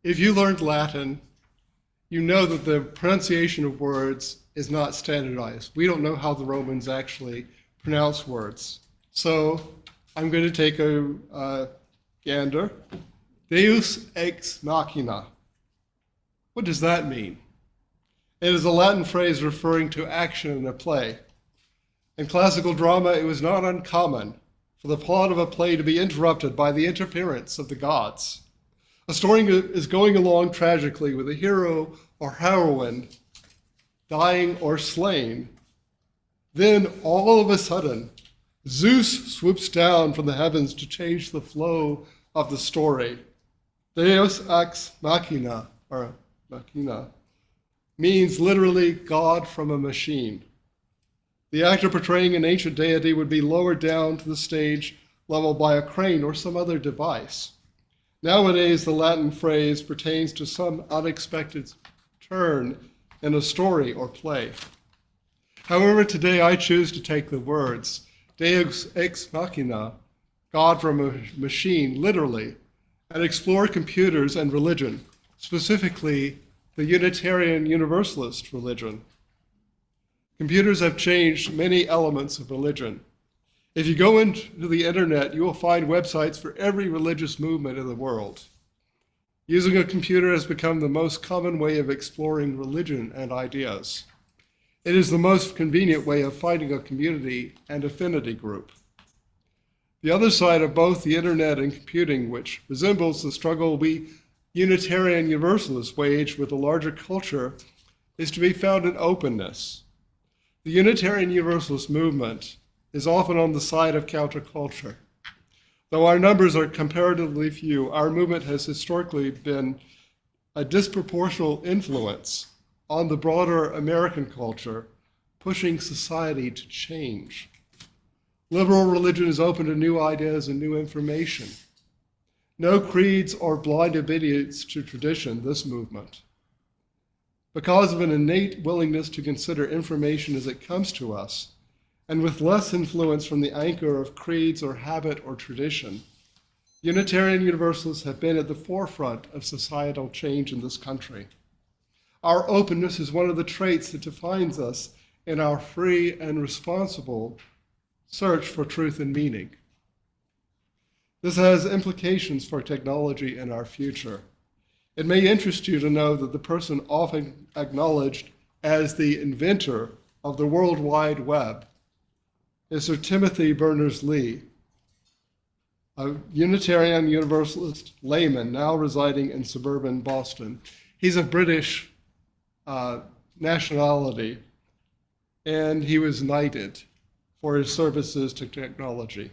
If you learned Latin, you know that the pronunciation of words is not standardized. We don't know how the Romans actually pronounce words. So I'm going to take a gander. Deus ex machina. What does that mean? It is a Latin phrase referring to action in a play. In classical drama, it was not uncommon for the plot of a play to be interrupted by the interference of the gods. A story is going along tragically with a hero or heroine dying or slain. Then, all of a sudden, Zeus swoops down from the heavens to change the flow of the story. Deus ex machina, or machina, means literally God from a machine. The actor portraying an ancient deity would be lowered down to the stage level by a crane or some other device. Nowadays, the Latin phrase pertains to some unexpected turn in a story or play. However, today I choose to take the words Deus ex machina, God from a machine, literally, and explore computers and religion, specifically the Unitarian Universalist religion. Computers have changed many elements of religion. If you go into the internet, you will find websites for every religious movement in the world. Using a computer has become the most common way of exploring religion and ideas. It is the most convenient way of finding a community and affinity group. The other side of both the internet and computing, which resembles the struggle we Unitarian Universalists wage with a larger culture, is to be found in openness. The Unitarian Universalist movement is often on the side of counterculture. Though our numbers are comparatively few, our movement has historically been a disproportional influence on the broader American culture, pushing society to change. Liberal religion is open to new ideas and new information. No creeds or blind obedience to tradition, this movement. Because of an innate willingness to consider information as it comes to us, and with less influence from the anchor of creeds or habit or tradition, Unitarian Universalists have been at the forefront of societal change in this country. Our openness is one of the traits that defines us in our free and responsible search for truth and meaning. This has implications for technology and our future. It may interest you to know that the person often acknowledged as the inventor of the World Wide Web is Sir Timothy Berners-Lee, a Unitarian Universalist layman now residing in suburban Boston. He's of British nationality, and he was knighted for his services to technology.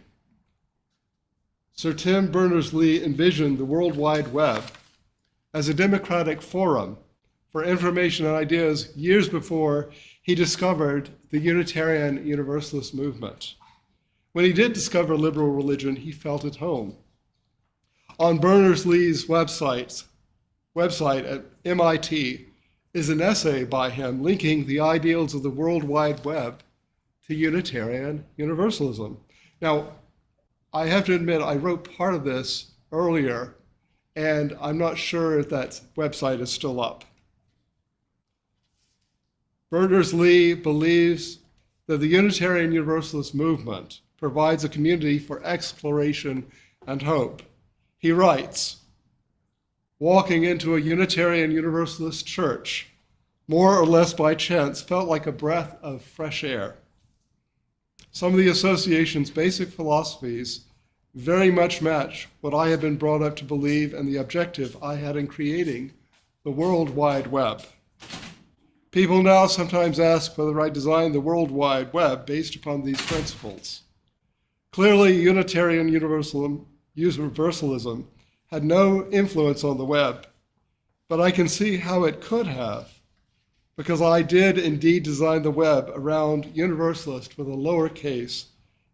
Sir Tim Berners-Lee envisioned the World Wide Web as a democratic forum for information and ideas years before he discovered the Unitarian Universalist movement. When he did discover liberal religion, he felt at home. On Berners-Lee's website at MIT is an essay by him linking the ideals of the World Wide Web to Unitarian Universalism. Now, I have to admit, I wrote part of this earlier, and I'm not sure if that website is still up. Berners-Lee believes that the Unitarian Universalist movement provides a community for exploration and hope. He writes, walking into a Unitarian Universalist church, more or less by chance, felt like a breath of fresh air. Some of the association's basic philosophies very much match what I had been brought up to believe and the objective I had in creating the World Wide Web. People now sometimes ask whether I designed the World Wide Web based upon these principles. Clearly, Unitarian Universalism had no influence on the web, but I can see how it could have, because I did indeed design the web around Universalist with a lowercase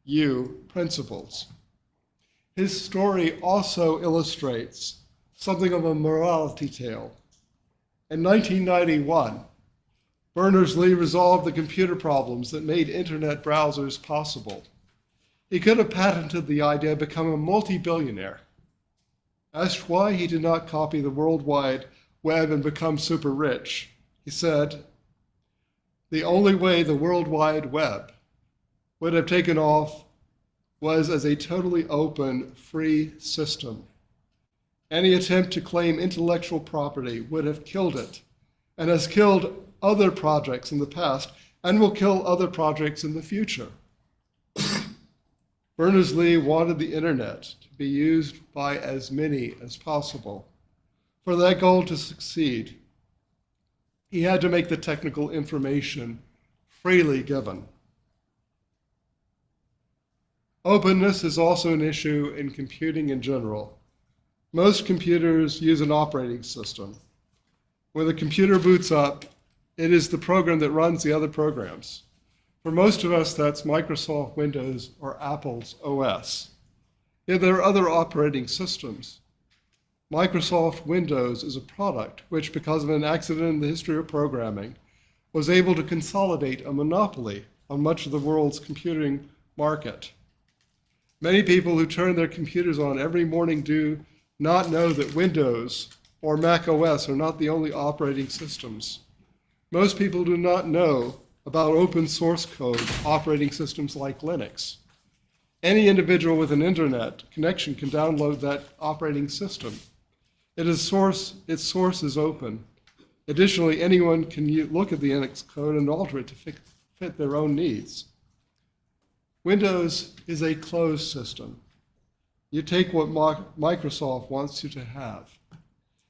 u principles. His story also illustrates something of a morality tale. In 1991, Berners-Lee resolved the computer problems that made internet browsers possible. He could have patented the idea, become a multi-billionaire. Asked why he did not copy the World Wide Web and become super rich, he said, "The only way the World Wide Web would have taken off was as a totally open, free system. Any attempt to claim intellectual property would have killed it, and has killed other projects in the past, and will kill other projects in the future." Berners-Lee wanted the internet to be used by as many as possible. For that goal to succeed, he had to make the technical information freely given. Openness is also an issue in computing in general. Most computers use an operating system. When the computer boots up, it is the program that runs the other programs. For most of us, that's Microsoft Windows or Apple's OS. Yet there are other operating systems. Microsoft Windows is a product which, because of an accident in the history of programming, was able to consolidate a monopoly on much of the world's computing market. Many people who turn their computers on every morning do not know that Windows or Mac OS are not the only operating systems. Most people do not know about open source code operating systems like Linux. Any individual with an internet connection can download that operating system. Its source is open. Additionally, anyone can look at the Linux code and alter it to fit their own needs. Windows is a closed system. You take what Microsoft wants you to have.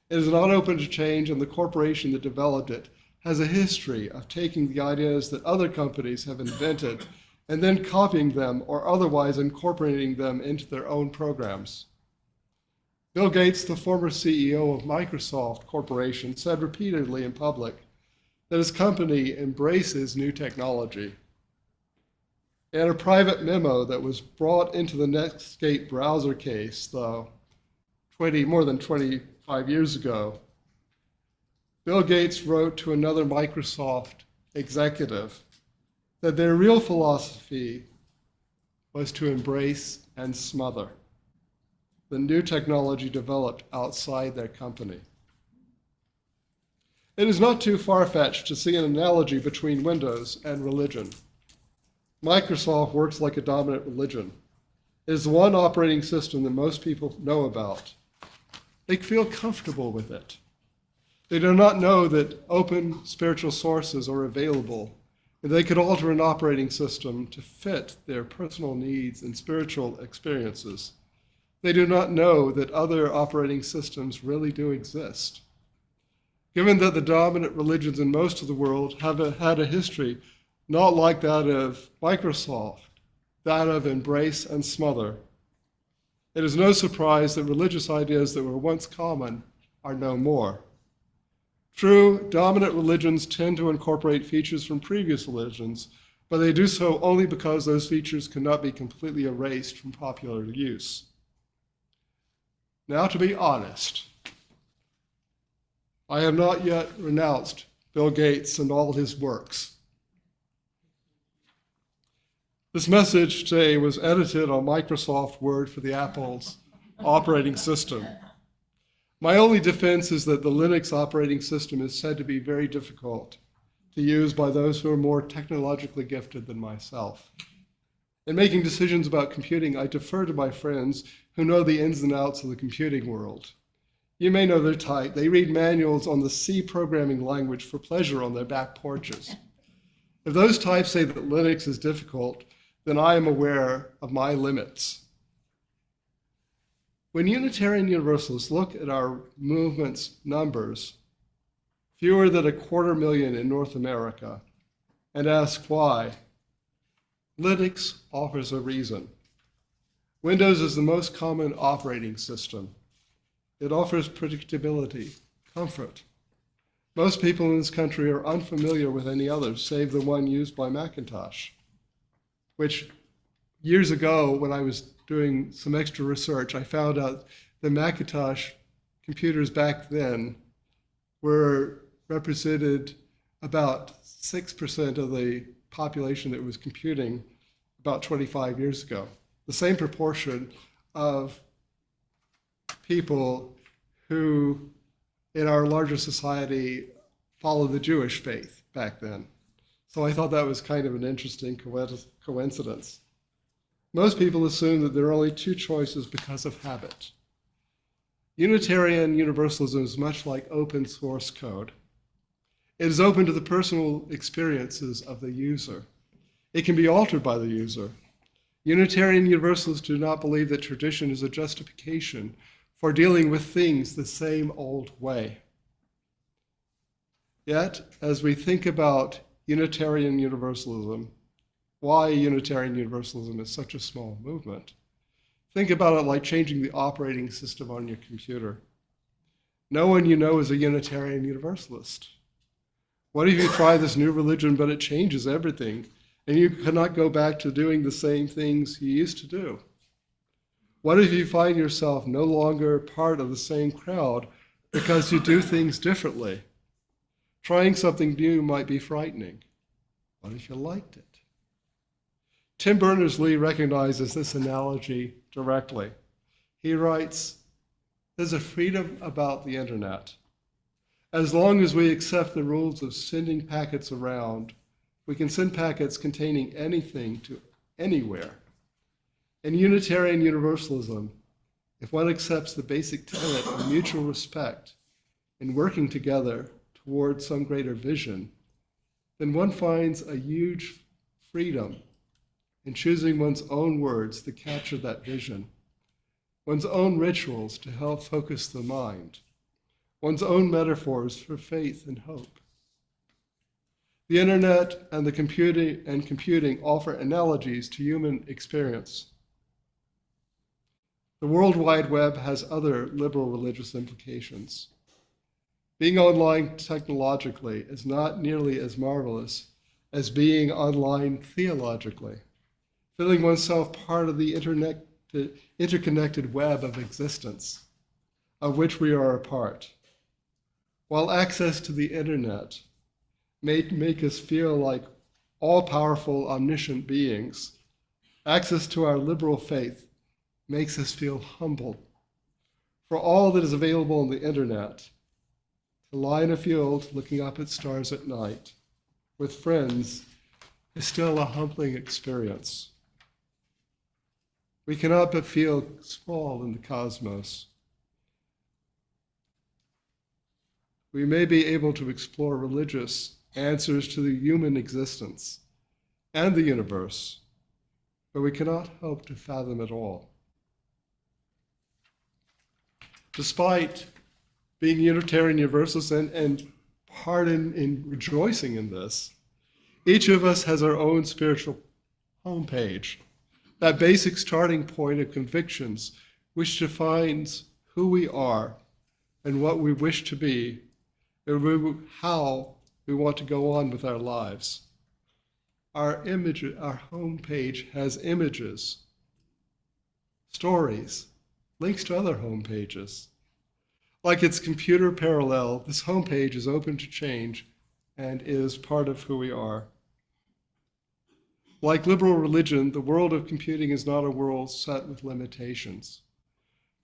It is not open to change, and the corporation that developed it has a history of taking the ideas that other companies have invented and then copying them or otherwise incorporating them into their own programs. Bill Gates, the former CEO of Microsoft Corporation, said repeatedly in public that his company embraces new technology. In a private memo that was brought into the Netscape browser case, though, more than 25 years ago, Bill Gates wrote to another Microsoft executive that their real philosophy was to embrace and smother the new technology developed outside their company. It is not too far-fetched to see an analogy between Windows and religion. Microsoft works like a dominant religion. It is the one operating system that most people know about. They feel comfortable with it. They do not know that open spiritual sources are available, and they could alter an operating system to fit their personal needs and spiritual experiences. They do not know that other operating systems really do exist. Given that the dominant religions in most of the world have had a history not like that of Microsoft, that of embrace and smother, it is no surprise that religious ideas that were once common are no more. True, dominant religions tend to incorporate features from previous religions, but they do so only because those features cannot be completely erased from popular use. Now, to be honest, I have not yet renounced Bill Gates and all his works. This message today was edited on Microsoft Word for the Apple's operating system. My only defense is that the Linux operating system is said to be very difficult to use by those who are more technologically gifted than myself. In making decisions about computing, I defer to my friends who know the ins and outs of the computing world. You may know their type. They read manuals on the C programming language for pleasure on their back porches. If those types say that Linux is difficult, then I am aware of my limits. When Unitarian Universalists look at our movement's numbers, fewer than 250,000 in North America, and ask why, Linux offers a reason. Windows is the most common operating system. It offers predictability, comfort. Most people in this country are unfamiliar with any others, save the one used by Macintosh, which years ago, when I was doing some extra research, I found out the Macintosh computers back then represented about 6% of the population that was computing about 25 years ago. The same proportion of people who, in our larger society, follow the Jewish faith back then. So I thought that was kind of an interesting coincidence. Most people assume that there are only two choices because of habit. Unitarian Universalism is much like open source code. It is open to the personal experiences of the user. It can be altered by the user. Unitarian Universalists do not believe that tradition is a justification for dealing with things the same old way. Yet, as we think about Unitarian Universalism, why Unitarian Universalism is such a small movement, think about it like changing the operating system on your computer. No one you know is a Unitarian Universalist. What if you try this new religion, but it changes everything, and you cannot go back to doing the same things you used to do? What if you find yourself no longer part of the same crowd because you do things differently? Trying something new might be frightening. What if you liked it? Tim Berners-Lee recognizes this analogy directly. He writes, "There's a freedom about the internet. As long as we accept the rules of sending packets around, we can send packets containing anything to anywhere. In Unitarian Universalism, if one accepts the basic tenet of mutual respect and working together towards some greater vision, then one finds a huge freedom in choosing one's own words to capture that vision, one's own rituals to help focus the mind, one's own metaphors for faith and hope. The internet and the computing offer analogies to human experience. The World Wide Web has other liberal religious implications. Being online technologically is not nearly as marvelous as being online theologically, feeling oneself part of the interconnected web of existence, of which we are a part. While access to the internet may make us feel like all-powerful, omniscient beings, access to our liberal faith makes us feel humbled. For all that is available on the internet, to lie in a field looking up at stars at night with friends is still a humbling experience. We cannot but feel small in the cosmos. We may be able to explore religious answers to the human existence and the universe, but we cannot hope to fathom it all. Despite being Unitarian Universalists and part in rejoicing in this, each of us has our own spiritual homepage, that basic starting point of convictions which defines who we are and what we wish to be, and how we want to go on with our lives. Our homepage has images, stories, links to other homepages. Like its computer parallel, this homepage is open to change and is part of who we are. Like liberal religion, the world of computing is not a world set with limitations.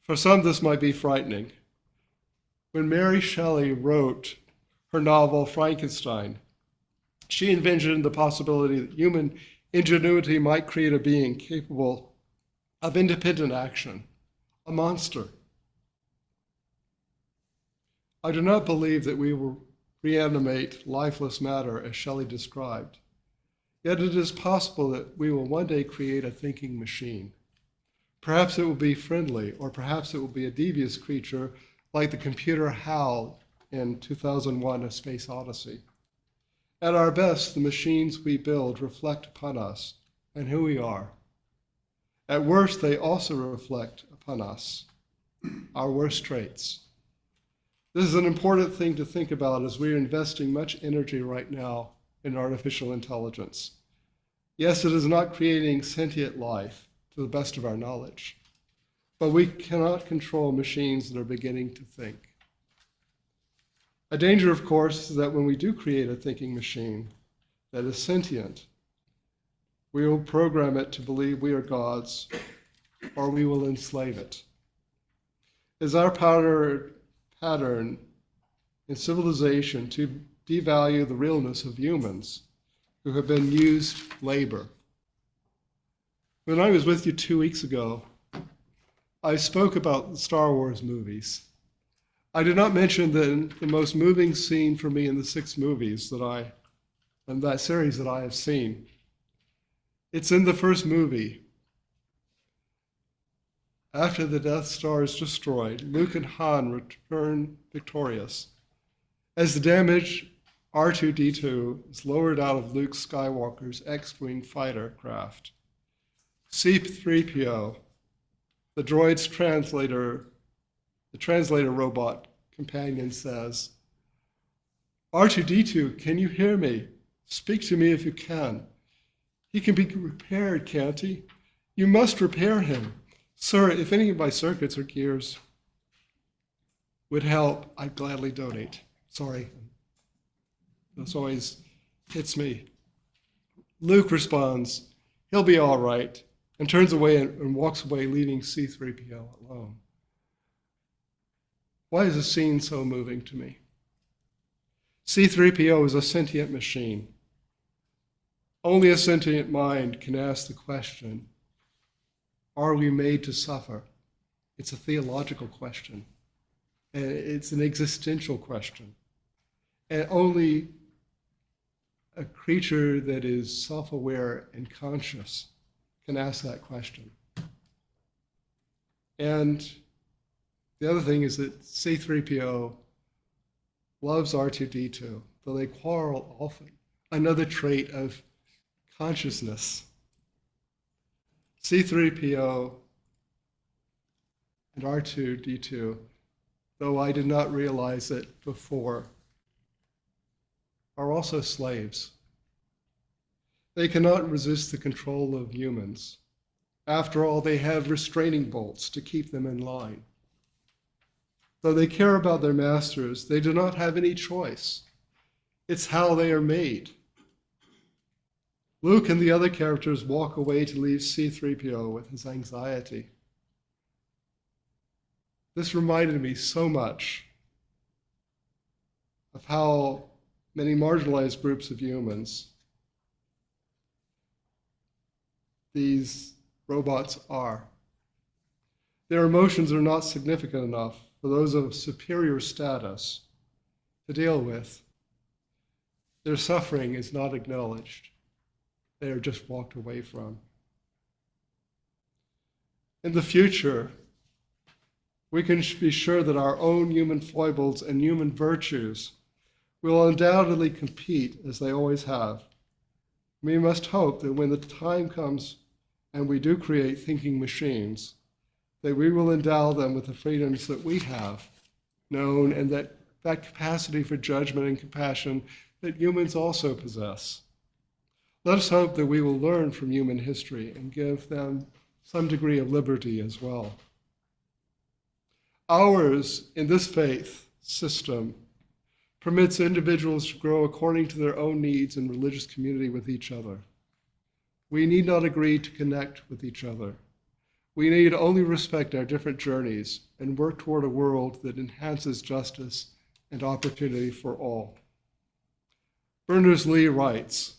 For some, this might be frightening. When Mary Shelley wrote her novel Frankenstein, she envisioned the possibility that human ingenuity might create a being capable of independent action, a monster. I do not believe that we will reanimate lifeless matter as Shelley described. Yet it is possible that we will one day create a thinking machine. Perhaps it will be friendly, or perhaps it will be a devious creature like the computer HAL in 2001: A Space Odyssey. At our best, the machines we build reflect upon us and who we are. At worst, they also reflect upon us, our worst traits. This is an important thing to think about as we are investing much energy right now in artificial intelligence. Yes, it is not creating sentient life to the best of our knowledge, but we cannot control machines that are beginning to think. A danger, of course, is that when we do create a thinking machine that is sentient, we will program it to believe we are gods, or we will enslave it. Is our pattern in civilization to devalue the realness of humans who have been used labor? When I was with you 2 weeks ago, I spoke about the Star Wars movies. I did not mention the most moving scene for me in the 6 movies in that series that I have seen. It's in the first movie. After the Death Star is destroyed, Luke and Han return victorious. As the damaged R2-D2 is lowered out of Luke Skywalker's X-Wing fighter craft, C-3PO, the droid's translator robot companion, says, "R2-D2, can you hear me? Speak to me if you can. He can be repaired, can't he? You must repair him. Sir, if any of my circuits or gears would help, I'd gladly donate." Sorry, this always hits me. Luke responds, "He'll be all right," and turns away and walks away, leaving C-3PO alone. Why is this scene so moving to me? C-3PO is a sentient machine. Only a sentient mind can ask the question, are we made to suffer? It's a theological question, and it's an existential question. And only a creature that is self-aware and conscious can ask that question. And the other thing is that C-3PO loves R2-D2, though they quarrel often. Another trait of consciousness. C-3PO and R2-D2, though I did not realize it before, are also slaves. They cannot resist the control of humans. After all, they have restraining bolts to keep them in line. Though they care about their masters, they do not have any choice. It's how they are made. Luke and the other characters walk away to leave C-3PO with his anxiety. This reminded me so much of how many marginalized groups of humans these robots are. Their emotions are not significant enough for those of superior status to deal with. Their suffering is not acknowledged. They are just walked away from. In the future, we can be sure that our own human foibles and human virtues will undoubtedly compete as they always have. We must hope that when the time comes and we do create thinking machines, that we will endow them with the freedoms that we have known and that capacity for judgment and compassion that humans also possess. Let us hope that we will learn from human history and give them some degree of liberty as well. Ours, in this faith system, permits individuals to grow according to their own needs in religious community with each other. We need not agree to connect with each other. We need only respect our different journeys and work toward a world that enhances justice and opportunity for all. Berners-Lee writes,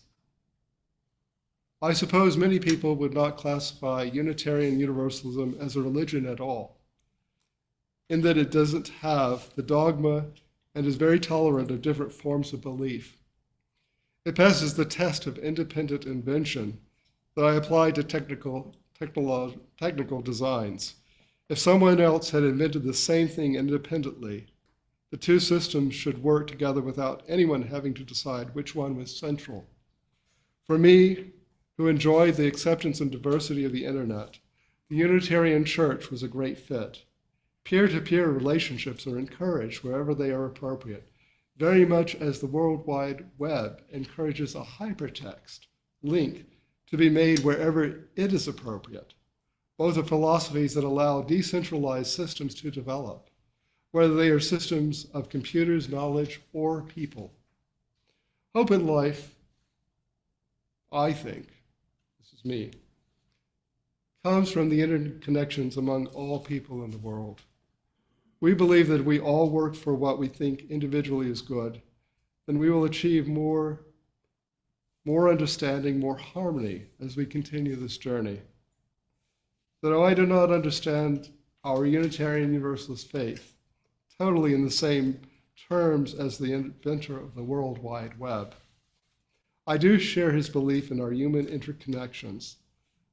"I suppose many people would not classify Unitarian Universalism as a religion at all, in that it doesn't have the dogma and is very tolerant of different forms of belief. It passes the test of independent invention that I apply to technical designs. If someone else had invented the same thing independently, the two systems should work together without anyone having to decide which one was central. For me, who enjoyed the acceptance and diversity of the internet, the Unitarian Church was a great fit. Peer-to-peer relationships are encouraged wherever they are appropriate, very much as the World Wide Web encourages a hypertext link to be made wherever it is appropriate. Both are philosophies that allow decentralized systems to develop, whether they are systems of computers, knowledge, or people. Hope in life, I think, this is me, comes from the interconnections among all people in the world. we believe that we all work for what we think individually is good, then we will achieve more understanding, more harmony as we continue this journey. Though I do not understand our Unitarian Universalist faith totally in the same terms as the inventor of the World Wide Web, I do share his belief in our human interconnections,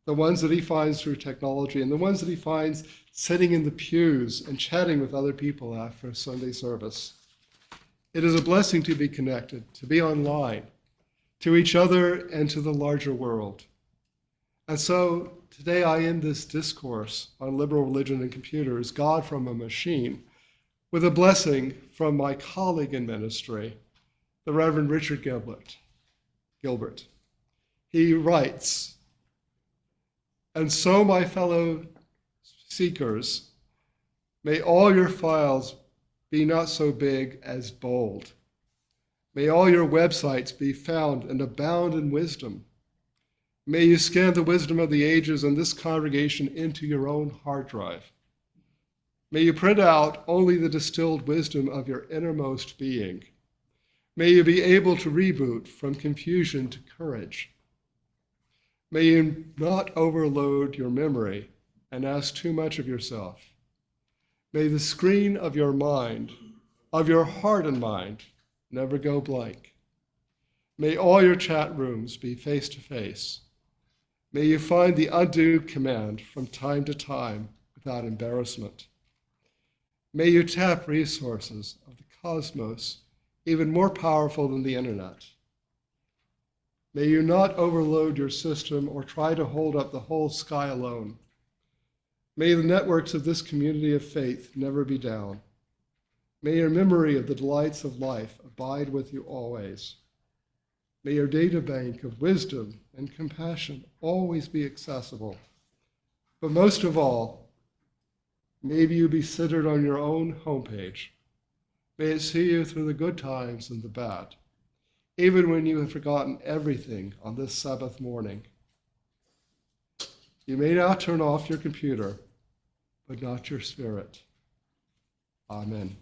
the ones that he finds through technology and the ones that he finds sitting in the pews and chatting with other people after a Sunday service. It is a blessing to be connected, to be online, to each other and to the larger world. And so today I end this discourse on liberal religion and computers, God from a Machine, with a blessing from my colleague in ministry, the Reverend Richard Gilbert. He writes, "And so, my fellow seekers, may all your files be not so big as bold. May all your websites be found and abound in wisdom. May you scan the wisdom of the ages and this congregation into your own hard drive. May you print out only the distilled wisdom of your innermost being. May you be able to reboot from confusion to courage. May you not overload your memory and ask too much of yourself. May the screen of your mind, of your heart and mind, never go blank. May all your chat rooms be face-to-face. May you find the undo command from time to time without embarrassment. May you tap resources of the cosmos even more powerful than the internet. May you not overload your system or try to hold up the whole sky alone. May the networks of this community of faith never be down. May your memory of the delights of life abide with you always. May your data bank of wisdom and compassion always be accessible. But most of all, may you be centered on your own homepage. May it see you through the good times and the bad, even when you have forgotten everything on this Sabbath morning. You may now turn off your computer, but not your spirit. Amen.